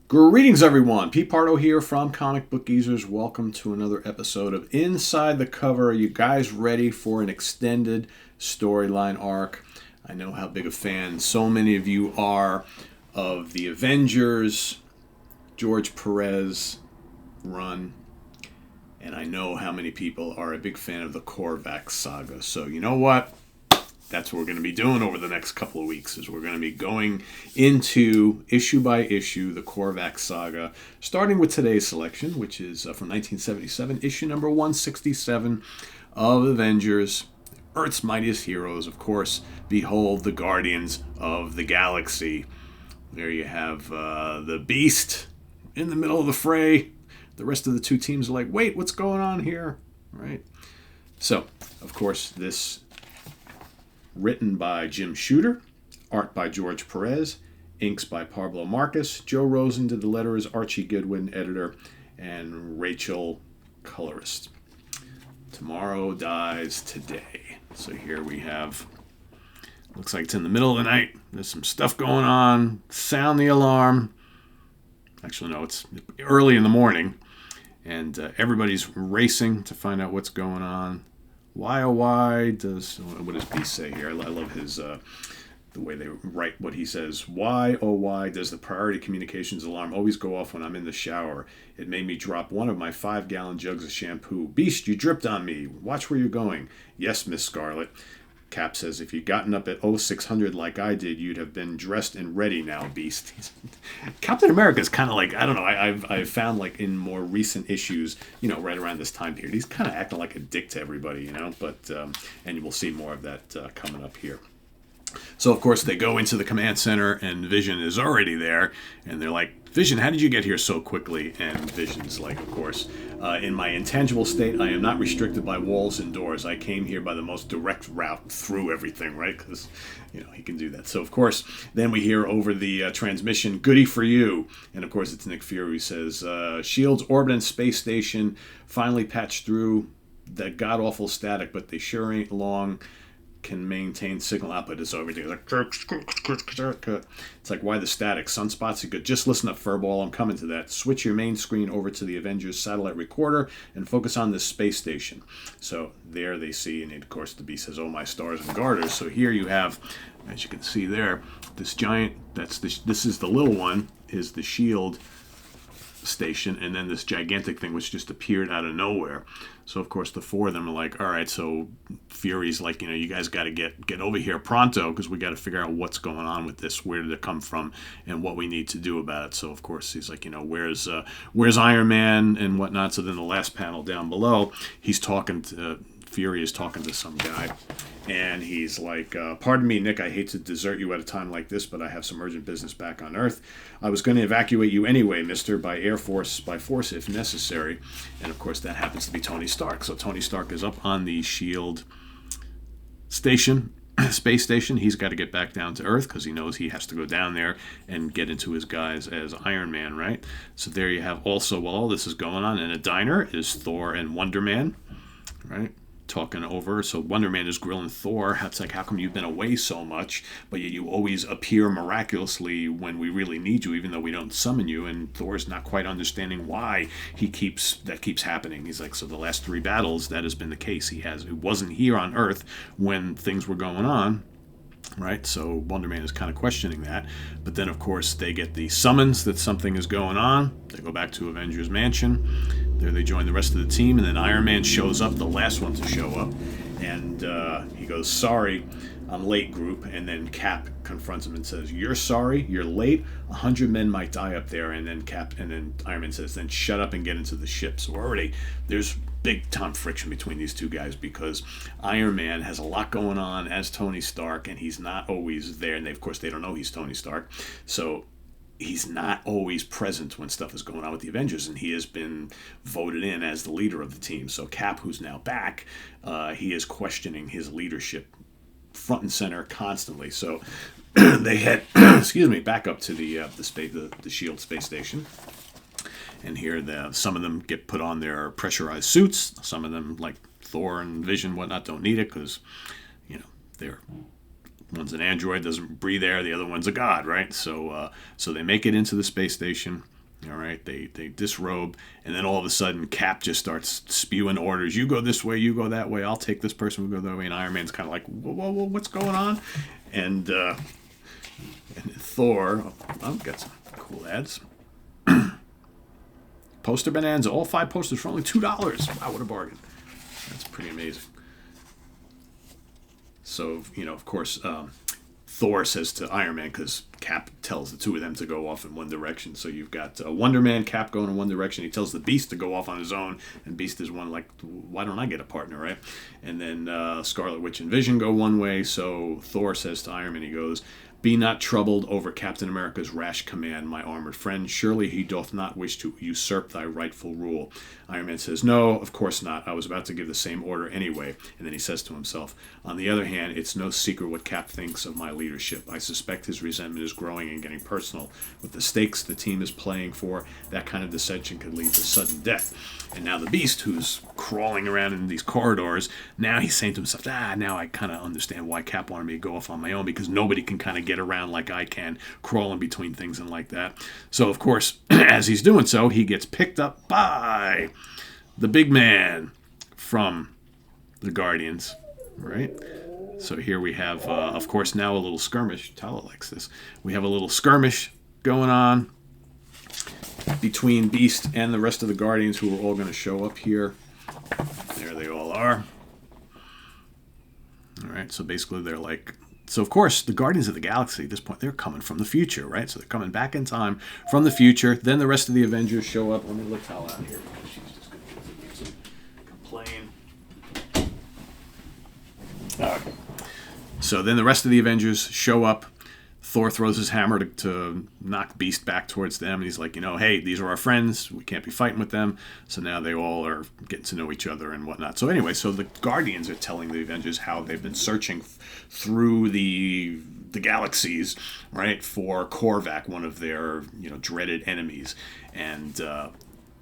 Greetings, everyone. Pete Pardo here from Comic Book Geezers. Welcome to another episode of Inside the Cover. Are you guys ready for an extended storyline arc? I know how big a fan so many of you are of the Avengers, George Perez run, and I know how many people are a big fan of the Korvac saga. So you know what? That's what we're going to be doing over the next couple of weeks is we're going to be going into issue by issue the Korvac saga, starting with today's selection, which is from 1977, issue number 167 of Avengers, Earth's Mightiest Heroes. Of course, behold the Guardians of the Galaxy. There you have the Beast in the middle of the fray. The rest of the two teams are like, wait, what's going on here? Right? So, of course, this written by Jim Shooter, art by George Perez, inks by Pablo Marcus. Joe Rosen did the letters, Archie Goodwin, editor, and Rachel, colorist. Tomorrow dies today. So here we have, looks like it's in the middle of the night. There's some stuff going on. Sound the alarm. Actually, no, it's early in the morning. And everybody's racing to find out what's going on. Why, oh, why does, what does Beast say here? I love his, the way they write what he says. Why, oh, why does the priority communications alarm always go off when I'm in the shower? It made me drop one of my 5-gallon jugs of shampoo. Beast, you dripped on me. Watch where you're going. Yes, Miss Scarlet. Cap says, if you'd gotten up at 0600 like I did, you'd have been dressed and ready now, Beast. Captain America's kind of like, I don't know, I've found like in more recent issues, you know, right around this time period, he's kind of acting like a dick to everybody, you know, but, and we'll see more of that coming up here. So, of course, they go into the command center, and Vision is already there, and they're like, Vision, how did you get here so quickly? And Vision's like, of course, in my intangible state, I am not restricted by walls and doors. I came here by the most direct route through everything, right? Because, you know, he can do that. So, of course, then we hear over the transmission, goody for you. And, of course, it's Nick Fury who says, Shield's orbit and space station finally patched through that god-awful static, but they sure ain't long can maintain signal output. It's everything. It's like, why the static? Sunspots are good. Just listen up, Furball. I'm coming to that. Switch your main screen over to the Avengers satellite recorder and focus on this space station. So there they see, and of course the Beast says, oh my stars and garters. So here you have, as you can see there, this giant, this is the little one, is the Shield station, and then this gigantic thing which just appeared out of nowhere. So of course the four of them are like, all right, so Fury's like, you know, you guys got to get over here pronto because we got to figure out what's going on with this, where did it come from, and what we need to do about it. So of course he's like, you know, where's Iron Man and whatnot. So then the last panel down below, he's talking to Fury is talking to some guy, and he's like, pardon me, Nick, I hate to desert you at a time like this, but I have some urgent business back on Earth. I was going to evacuate you anyway, mister, by force if necessary. And of course that happens to be Tony Stark. So Tony Stark is up on the Shield station, space station. He's got to get back down to Earth because he knows he has to go down there and get into his guys as Iron Man, right? So there you have also, while all this is going on in a diner, is Thor and Wonder Man, right? Talking over. So Wonder Man is grilling Thor. It's like, how come you've been away so much, but yet you always appear miraculously when we really need you, even though we don't summon you? And Thor's not quite understanding why that keeps happening. He's like, so the last 3 battles, that has been the case. He wasn't here on Earth when things were going on. Right, so Wonder Man is kind of questioning that. But then, of course, they get the summons that something is going on. They go back to Avengers Mansion. There they join the rest of the team, and then Iron Man shows up, the last one to show up. And he goes, sorry, I'm late, group. And then Cap confronts him and says, you're sorry, you're late? 100 men might die up there. And then Iron Man says, then shut up and get into the ship. So there's big time friction between these two guys because Iron Man has a lot going on as Tony Stark, and he's not always there. And of course, they don't know he's Tony Stark. So he's not always present when stuff is going on with the Avengers, and he has been voted in as the leader of the team. So Cap, who's now back, he is questioning his leadership front and center constantly. So they head, back up to the Shield space station. And here, some of them get put on their pressurized suits. Some of them, like Thor and Vision and whatnot, don't need it because, you know, one's an android, doesn't breathe air. The other one's a god, right? So they make it into the space station. All right, they disrobe, and then all of a sudden, Cap just starts spewing orders. You go this way, you go that way. I'll take this person. We'll go that way. And Iron Man's kind of like, whoa, what's going on? And Thor, I've got some cool ads. Poster bonanza, all 5 posters for only $2. Wow, what a bargain! That's pretty amazing. So of course. Thor says to Iron Man, because Cap tells the two of them to go off in one direction. So you've got Wonder Man, Cap going in one direction. He tells the Beast to go off on his own, and Beast is one like, why don't I get a partner, right? And then Scarlet Witch and Vision go one way. So Thor says to Iron Man, he goes, "Be not troubled over Captain America's rash command, my armored friend. Surely he doth not wish to usurp thy rightful rule." Iron Man says, "No, of course not. I was about to give the same order anyway." And then he says to himself, "On the other hand, it's no secret what Cap thinks of my leadership. I suspect his resentment is growing and getting personal. With the stakes the team is playing for, that kind of dissension could lead to sudden death." And now the Beast, who's crawling around in these corridors, now he's saying to himself, now I kind of understand why Cap wanted me to go off on my own, because nobody can kind of get around like I can, crawling between things and like that. So, of course, as he's doing so, he gets picked up by the big man from the Guardians, right? So here we have, of course, now a little skirmish. Tala likes this. We have a little skirmish going on between Beast and the rest of the Guardians, who are all going to show up here. There they all are. All right, so basically they're like... So, of course, the Guardians of the Galaxy, at this point, they're coming from the future, right? So they're coming back in time from the future. Then the rest of the Avengers show up. Let me look Tala out here, because she's just going to complain. Okay. So then the rest of the Avengers show up. Thor throws his hammer to knock Beast back towards them. And he's like, hey, these are our friends. We can't be fighting with them. So now they all are getting to know each other and whatnot. So anyway, so the Guardians are telling the Avengers how they've been searching through the galaxies, right, for Korvac, one of their, dreaded enemies. And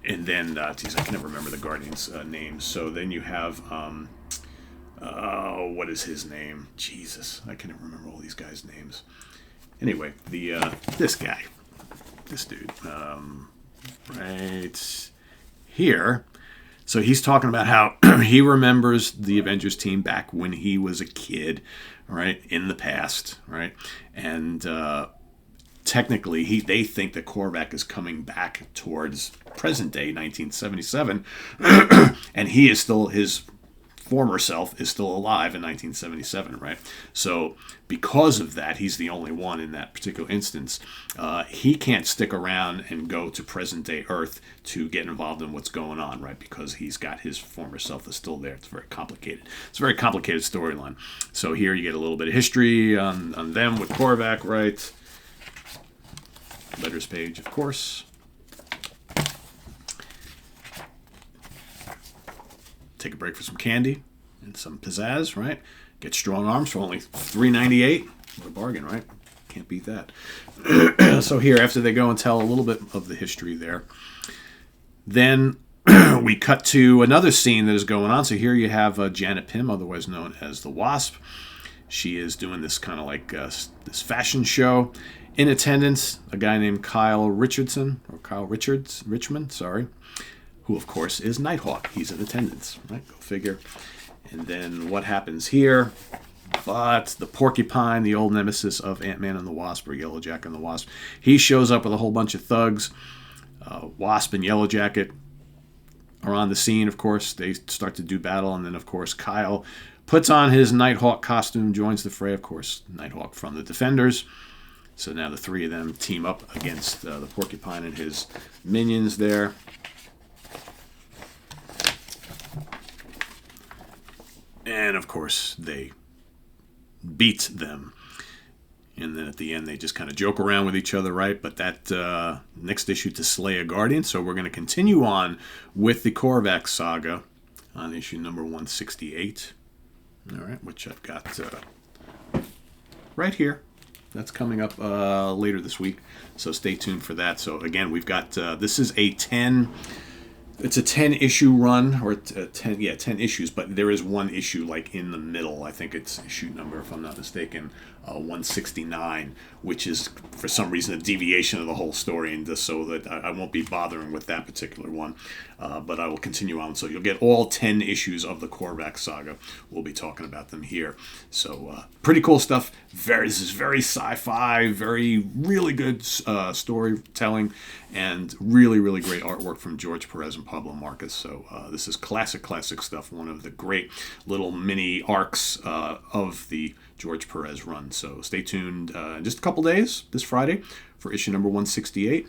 then, geez, I can never remember the Guardians' names. So then you have... what is his name? Jesus, I can never remember all these guys' names. Anyway, this guy, this dude, right here. So he's talking about how he remembers the Avengers team back when he was a kid, right, in the past, right, and technically they think that Korvac is coming back towards present day 1977, and he is still his former self is still alive in 1977, right? So because of that, he's the only one in that particular instance. He can't stick around and go to present day Earth to get involved in what's going on, right? Because he's got his former self is still there. It's very complicated. It's a very complicated storyline. So here you get a little bit of history on them with Korvac, right? Letters page, of course. Take a break for some candy and some pizzazz, right? Get strong arms for only $3.98. What a bargain, right? Can't beat that. So here, after they go and tell a little bit of the history there, then we cut to another scene that is going on. So here you have Janet Pym, otherwise known as the Wasp. She is doing this kind of like this fashion show. In attendance, a guy named Kyle Richmond, who, of course, is Nighthawk. He's in attendance, right? Go figure. And then what happens here? But the Porcupine, the old nemesis of Ant-Man and the Wasp, or Yellowjacket and the Wasp, he shows up with a whole bunch of thugs. Wasp and Yellowjacket are on the scene, of course. They start to do battle, and then, of course, Kyle puts on his Nighthawk costume, joins the fray, of course, Nighthawk from the Defenders. So now the three of them team up against the Porcupine and his minions there. And, of course, they beat them. And then at the end, they just kind of joke around with each other, right? But that next issue to slay a Guardian. So we're going to continue on with the Korvac saga on issue number 168. All right, which I've got right here. That's coming up later this week. So stay tuned for that. So, again, we've got, this is a 10... It's a 10-issue run, or 10 issues, but there is one issue, like, in the middle. I think it's issue number, if I'm not mistaken, 169, which is for some reason a deviation of the whole story, and just so that I won't be bothering with that particular one, but I will continue on. So you'll get all 10 issues of the Korvac saga. We'll be talking about them here. So pretty cool stuff. This is very sci-fi, very really good storytelling, and really, really great artwork from George Perez and Pablo Marcus. So this is classic stuff. One of the great little mini arcs of the George Perez run. So stay tuned in just a couple days, this Friday, for issue number 168.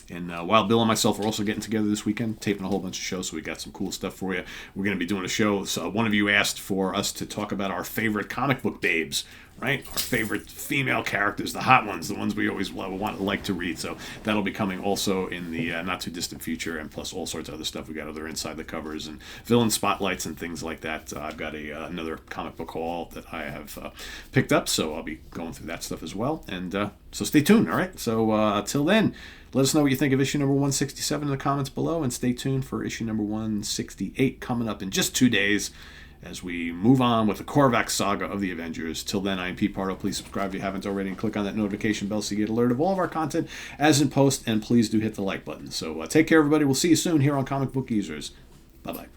And while Bill and myself are also getting together this weekend, taping a whole bunch of shows, so we got some cool stuff for you. We're going to be doing a show. So one of you asked for us to talk about our favorite comic book babes, right? Our favorite female characters, the hot ones, the ones we always like to read. So that'll be coming also in the not too distant future, and plus all sorts of other stuff. We got other inside the covers and villain spotlights and things like that. I've got another comic book haul that I have picked up, so I'll be going through that stuff as well. And so stay tuned. All right. So till then, let us know what you think of issue number 167 in the comments below, and stay tuned for issue number 168 coming up in just 2 days as we move on with the Korvac saga of the Avengers. Till then, I am Pete Pardo. Please subscribe if you haven't already, and click on that notification bell so you get alert of all of our content as in post, and please do hit the like button. So take care, everybody. We'll see you soon here on Comic Book Geezers. Bye-bye.